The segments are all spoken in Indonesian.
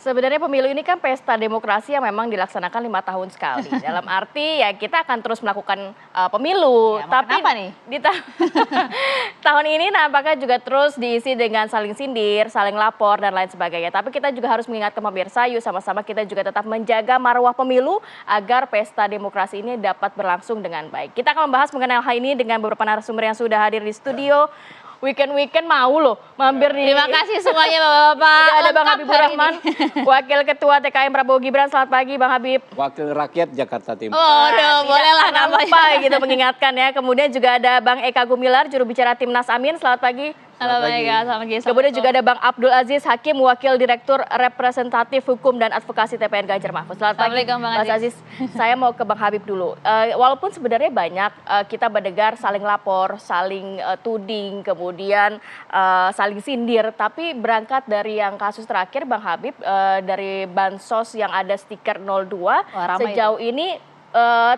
Sebenarnya pemilu ini kan pesta demokrasi yang memang dilaksanakan 5 tahun sekali. Dalam arti ya kita akan terus melakukan pemilu. Ya, Tapi kenapa nih? di tahun ini nampaknya juga terus diisi dengan saling sindir, saling lapor dan lain sebagainya. Tapi kita juga harus mengingatkan pemirsa, yuk sama-sama kita juga tetap menjaga marwah pemilu agar pesta demokrasi ini dapat berlangsung dengan baik. Kita akan membahas mengenai hal ini dengan beberapa narasumber yang sudah hadir di studio. Weekend mau loh mampir di. Terima kasih semuanya Bapak-bapak. Ada Bang Habibur Rahman, Wakil Ketua TKM Prabowo Gibran. Selamat pagi Bang Habib. Wakil Rakyat Jakarta Timur. Oh, bolehlah namanya. Gitu mengingatkan ya. Kemudian juga ada Bang Eka Gumilar, juru bicara Timnas Amin. Selamat pagi. Halo Bang Eka, selamat pagi. Kemudian juga ada Bang Abdul Aziz Hakim, Wakil Direktur Representatif Hukum dan Advokasi TPN Ganjar Mahfud. Selamat pagi Mas Aziz. Saya mau ke Bang Habib dulu. Walaupun sebenarnya banyak kita mendengar saling lapor, saling tuding, kemudian saling sindir. Tapi berangkat dari yang kasus terakhir Bang Habib, dari bansos yang ada stiker 02, sejauh ini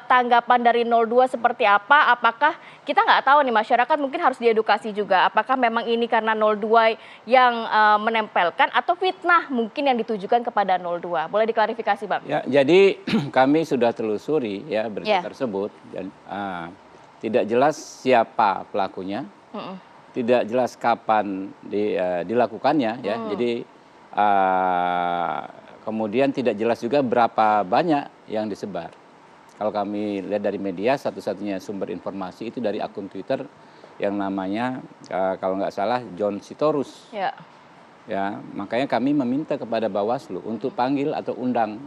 tanggapan dari 02 seperti apa? Apakah kita nggak tahu nih, masyarakat mungkin harus diedukasi juga. Apakah memang ini karena 02 yang menempelkan atau fitnah mungkin yang ditujukan kepada 02? Boleh diklarifikasi Bang? Ya, jadi kami sudah telusuri ya berita tersebut. Dan, tidak jelas siapa pelakunya, tidak jelas kapan dilakukannya. Ya, jadi kemudian tidak jelas juga berapa banyak yang disebar. Kalau kami lihat dari media, satu-satunya sumber informasi itu dari akun Twitter yang namanya kalau nggak salah John Sitorus. Ya, makanya kami meminta kepada Bawaslu untuk panggil atau undang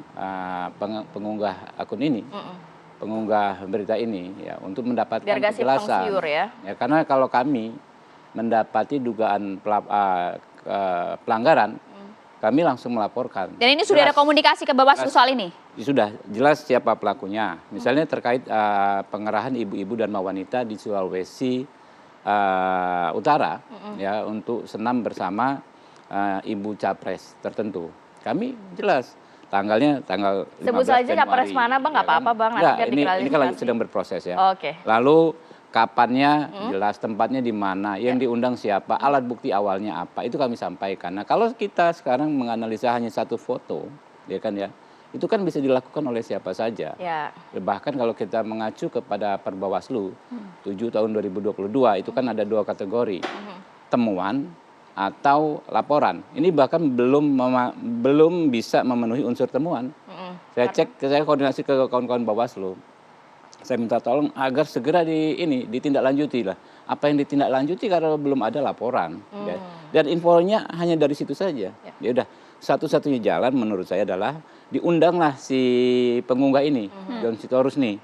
pengunggah akun ini, pengunggah berita ini, ya, untuk mendapatkan penjelasan. Ya, karena kalau kami mendapati dugaan pelanggaran, kami langsung melaporkan. Dan ini sudah ada komunikasi ke Bawaslu soal ini? Sudah, jelas siapa pelakunya. Misalnya terkait pengerahan ibu-ibu dan wanita di Sulawesi Utara ya untuk senam bersama ibu capres tertentu. Kami jelas tanggalnya tanggal 15 Sebut saja Januari. Capres mana Bang, nggak apa-apa Bang. Enggak, ini kan lagi sedang berproses ya. Oke. Lalu kapannya jelas, tempatnya di mana, yang diundang siapa, alat bukti awalnya apa, itu kami sampaikan. Nah, kalau kita sekarang menganalisa hanya satu foto, ya kan ya, itu kan bisa dilakukan oleh siapa saja. Ya. Bahkan kalau kita mengacu kepada Perbawaslu 7 tahun 2022, itu kan ada 2 kategori, temuan atau laporan. Ini bahkan belum bisa memenuhi unsur temuan. Saya koordinasi ke kawan-kawan Bawaslu. Saya minta tolong agar segera ditindaklanjuti lah. Apa yang ditindaklanjuti karena belum ada laporan. Ya. Dan infonya hanya dari situ saja. Ya udah, satu-satunya jalan menurut saya adalah diundanglah si pengunggah ini, John Sitorus nih.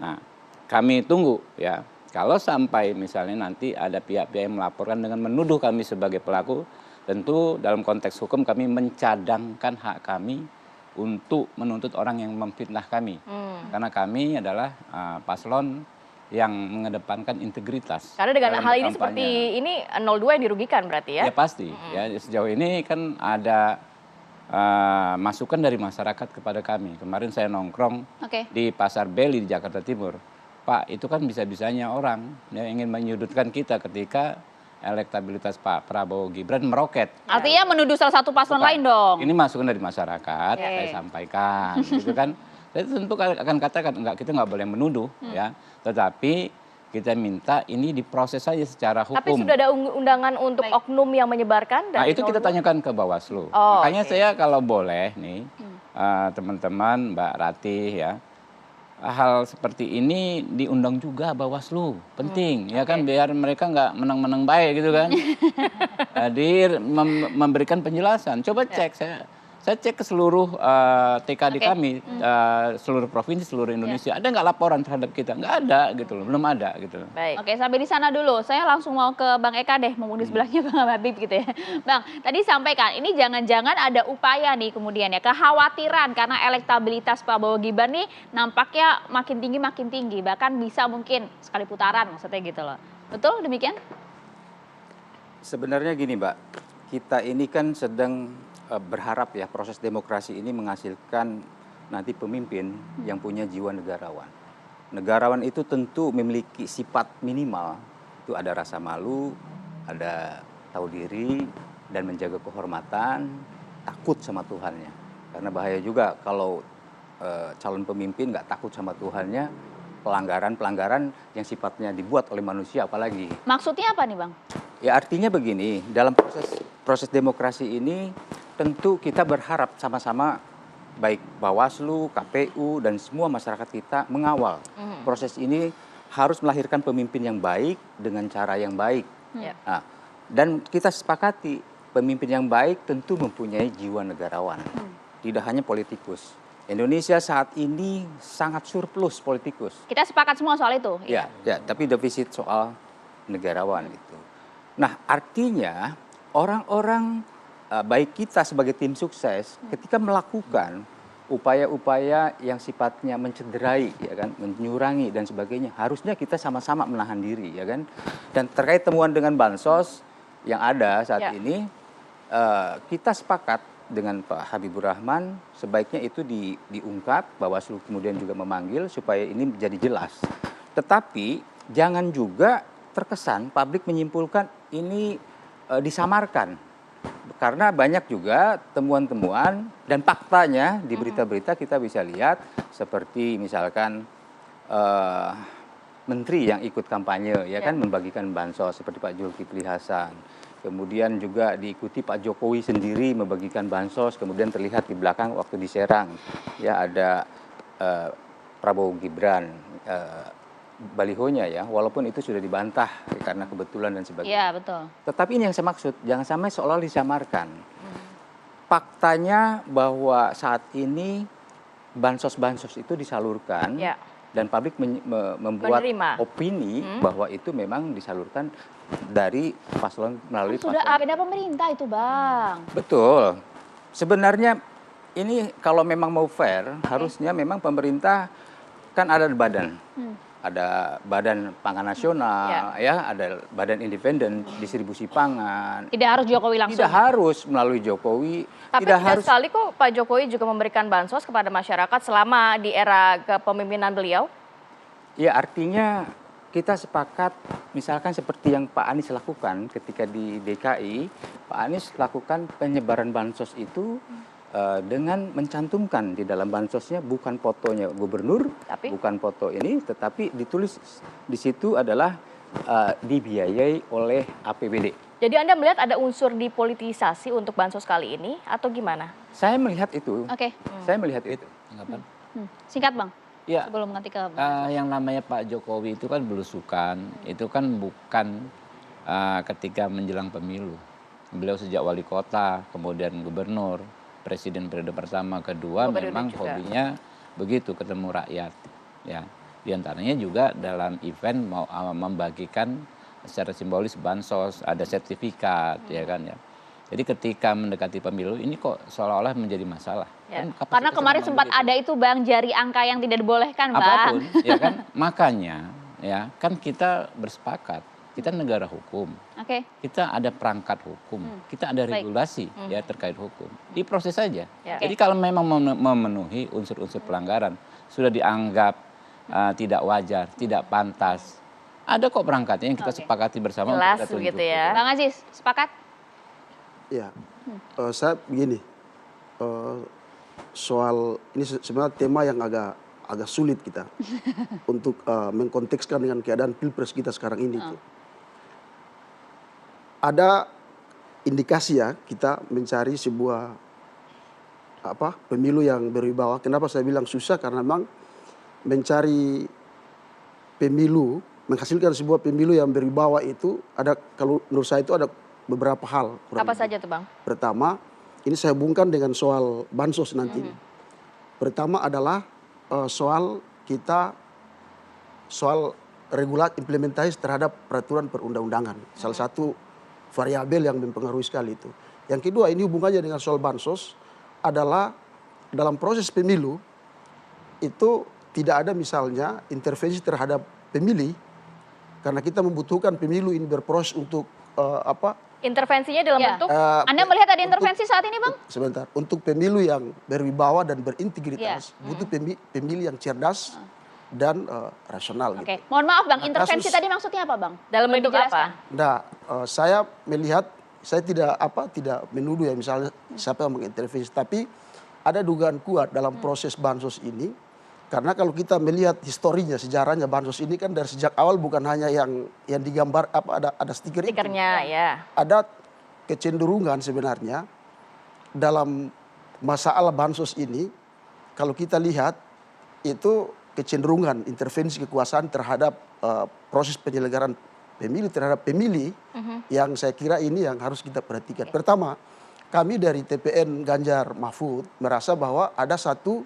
Nah, kami tunggu ya. Kalau sampai misalnya nanti ada pihak-pihak yang melaporkan dengan menuduh kami sebagai pelaku, tentu dalam konteks hukum kami mencadangkan hak kami untuk menuntut orang yang memfitnah kami. Karena kami adalah paslon yang mengedepankan integritas. Karena dengan hal ini seperti ini 02 yang dirugikan berarti ya? Ya pasti. Ya, sejauh ini kan ada masukan dari masyarakat kepada kami. Kemarin saya nongkrong di Pasar Beli di Jakarta Timur. Pak, itu kan bisa-bisanya orang yang ingin menyudutkan kita ketika elektabilitas Pak Prabowo Gibran meroket. Artinya menuduh salah satu paslon lain dong. Ini masukan dari masyarakat, saya sampaikan, gitu kan. Saya tentu akan katakan kita nggak boleh menuduh, ya. Tetapi kita minta ini diproses saja secara hukum. Tapi sudah ada undangan untuk oknum yang menyebarkan? Nah itu kita tanyakan ke Bawaslu. Makanya saya kalau boleh nih, teman-teman, Mbak Ratih ya. Hal seperti ini diundang juga Bawaslu, penting ya kan, biar mereka nggak menang-menang baik gitu kan. Hadir memberikan penjelasan. Coba cek, saya cek ke seluruh TKD kami, seluruh provinsi, seluruh Indonesia. Ada nggak laporan terhadap kita? Nggak ada gitu loh, belum ada gitu loh. Oke, sampai di sana dulu. Saya langsung mau ke Bang Eka deh, mau di sebelahnya Bang Habib gitu ya. Bang, tadi sampaikan ini jangan-jangan ada upaya nih kemudian ya, kekhawatiran karena elektabilitas Prabowo Gibran nih nampaknya makin tinggi, bahkan bisa mungkin sekali putaran maksudnya gitu loh. Betul demikian? Sebenarnya gini Mbak, kita ini kan sedang berharap ya proses demokrasi ini menghasilkan nanti pemimpin yang punya jiwa negarawan. Negarawan itu tentu memiliki sifat minimal, itu ada rasa malu, ada tahu diri, dan menjaga kehormatan, takut sama Tuhannya. Karena bahaya juga kalau calon pemimpin nggak takut sama Tuhannya, pelanggaran-pelanggaran yang sifatnya dibuat oleh manusia apalagi. Maksudnya apa nih Bang? Ya artinya begini, dalam proses demokrasi ini tentu kita berharap sama-sama baik Bawaslu, KPU, dan semua masyarakat kita mengawal proses ini harus melahirkan pemimpin yang baik dengan cara yang baik. Nah, dan kita sepakati pemimpin yang baik tentu mempunyai jiwa negarawan, tidak hanya politikus. Indonesia saat ini sangat surplus politikus. Kita sepakat semua soal itu. Ya, tapi defisit soal negarawan itu. Nah, artinya orang-orang baik kita sebagai tim sukses ketika melakukan upaya-upaya yang sifatnya mencederai, ya kan, menyurangi dan sebagainya, harusnya kita sama-sama menahan diri, ya kan. Dan terkait temuan dengan bansos yang ada saat ini, kita sepakat dengan Pak Habibur Rahman, sebaiknya itu diungkap, Bawaslu kemudian juga memanggil supaya ini menjadi jelas. Tetapi jangan juga terkesan publik menyimpulkan ini disamarkan. Karena banyak juga temuan-temuan dan faktanya di berita-berita kita bisa lihat seperti misalkan menteri yang ikut kampanye ya kan membagikan bansos seperti Pak Zulkifli Hasan. Kemudian juga diikuti Pak Jokowi sendiri membagikan bansos, kemudian terlihat di belakang waktu di Serang ya ada Prabowo Gibran balihonya ya, walaupun itu sudah dibantah karena kebetulan dan sebagainya. Iya, betul. Tetapi ini yang saya maksud, jangan sampai seolah disamarkan. Faktanya bahwa saat ini bansos-bansos itu disalurkan dan publik membuat opini bahwa itu memang disalurkan dari paslon melalui sudah ada pemerintah itu Bang. Betul. Sebenarnya ini kalau memang mau fair, harusnya memang pemerintah kan ada badan. Ada Badan Pangan Nasional, ya, ada Badan Independen Distribusi Pangan. Tidak harus Jokowi langsung. Tidak harus melalui Jokowi. Tapi tidak sekali kok Pak Jokowi juga memberikan bansos kepada masyarakat selama di era kepemimpinan beliau. Ya artinya kita sepakat, misalkan seperti yang Pak Anies lakukan ketika di DKI, Pak Anies lakukan penyebaran bansos itu dengan mencantumkan di dalam bansosnya bukan fotonya gubernur, bukan foto ini, tetapi ditulis di situ adalah dibiayai oleh APBD. Jadi Anda melihat ada unsur dipolitisasi untuk bansos kali ini atau gimana? Saya melihat itu. Oke. Saya melihat itu. Singkat Bang. Ya, sebelum nanti ke yang namanya Pak Jokowi itu kan belusukan, itu kan bukan ketika menjelang pemilu. Beliau sejak wali kota, kemudian gubernur, presiden periode pertama, kedua, memang hobinya begitu ketemu rakyat. Ya, diantaranya juga dalam event mau membagikan secara simbolis bansos, ada sertifikat, ya kan ya. Jadi ketika mendekati pemilu ini kok seolah-olah menjadi masalah. Ya. Karena kemarin sempat ada itu Bang, jari angka yang tidak dibolehkan Bang. Apapun, ya kan. Makanya ya kan kita bersepakat, kita negara hukum. Kita ada perangkat hukum, kita ada regulasi ya terkait hukum. Diproses saja. Jadi kalau memang memenuhi unsur-unsur pelanggaran sudah dianggap tidak wajar, tidak pantas. Ada kok perangkatnya yang kita sepakati bersama. Jelas begitu ya. Bang Aziz, sepakat? Ya, saya begini, soal ini sebenarnya tema yang agak sulit kita untuk mengkontekskan dengan keadaan pilpres kita sekarang ini. Ada indikasi ya kita mencari sebuah pemilu yang berwibawa. Kenapa saya bilang susah? Karena memang mencari pemilu, menghasilkan sebuah pemilu yang berwibawa itu ada, kalau menurut saya itu ada beberapa hal. Apa saja tuh Bang? Pertama, ini saya hubungkan dengan soal bansos nanti. Pertama adalah soal implementasi terhadap peraturan perundang-undangan. Salah satu variabel yang mempengaruhi sekali itu. Yang kedua, ini hubungannya dengan soal bansos adalah dalam proses pemilu itu tidak ada misalnya intervensi terhadap pemilih karena kita membutuhkan pemilu ini berproses untuk intervensinya dalam bentuk? Anda melihat ada intervensi saat ini Bang? Sebentar, untuk pemilu yang berwibawa dan berintegritas, butuh pemilih yang cerdas dan rasional. Mohon maaf Bang, intervensi tadi maksudnya apa Bang? Dalam bentuk apa? Nah, saya melihat saya tidak menuduh ya misalnya siapa yang mengintervensi, tapi ada dugaan kuat dalam proses bansos ini, karena kalau kita melihat historinya, sejarahnya bansos ini kan dari sejak awal bukan hanya yang digambar ada stikernya ya. Ada kecenderungan sebenarnya dalam masalah bansos ini, kalau kita lihat itu kecenderungan intervensi kekuasaan terhadap proses penyelenggaraan pemilu, terhadap pemilih, yang saya kira ini yang harus kita perhatikan. Pertama, kami dari TPN Ganjar Mahfud merasa bahwa ada satu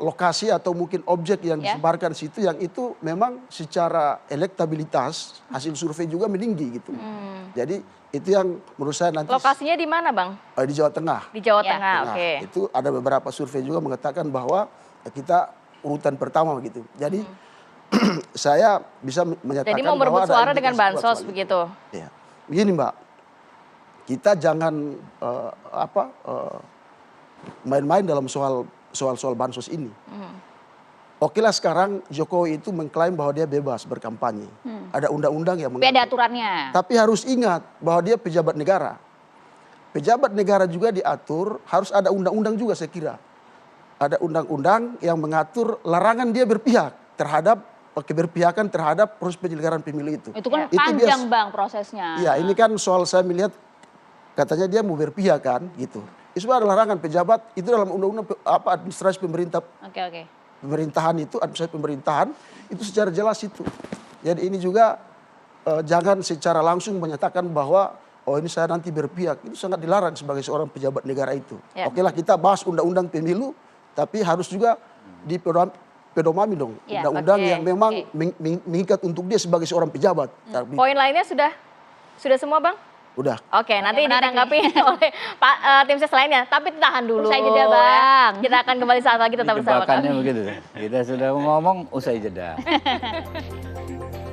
lokasi atau mungkin objek yang disebarkan situ yang itu memang secara elektabilitas hasil survei juga meninggi gitu. Jadi itu yang menurut saya nanti. Lokasinya di mana, Bang? Di Jawa Tengah. Di Jawa Tengah, oke. Itu ada beberapa survei juga mengatakan bahwa kita urutan pertama gitu. Jadi saya bisa menyatakan jadi mau merebut suara dengan bansos begitu. Ya. Begini Mbak, kita jangan main-main dalam soal bansos ini. Oke lah sekarang Jokowi itu mengklaim bahwa dia bebas berkampanye. Ada undang-undang yang mengatur. Tapi ada aturannya. Tapi harus ingat bahwa dia pejabat negara. Pejabat negara juga diatur, harus ada undang-undang juga saya kira. Ada undang-undang yang mengatur larangan dia berpihak terhadap keberpihakan terhadap proses penyelenggaraan pemilu itu. Itu kan panjang Bang prosesnya. Iya, ini kan soal saya melihat katanya dia mau berpihak kan gitu. Itu ada larangan pejabat itu dalam undang-undang administrasi pemerintah. Oke. Pemerintahan itu, administrasi pemerintahan itu secara jelas itu. Jadi ini juga jangan secara langsung menyatakan bahwa oh ini saya nanti berpihak. Itu sangat dilarang sebagai seorang pejabat negara itu. Ya. Oke lah kita bahas undang-undang pemilu, tapi harus juga pedomami dong. Ya, Undang-undang yang memang mengikat untuk dia sebagai seorang pejabat. Poin lainnya sudah semua, Bang? Udah. Oke, nanti ditanggapi oleh Pak tim ses lainnya. Tapi tahan dulu. Usai jeda, Bang. Kita akan kembali saat lagi tetap bersama kami. Jebakannya begitu. Kita sudah ngomong usai jeda.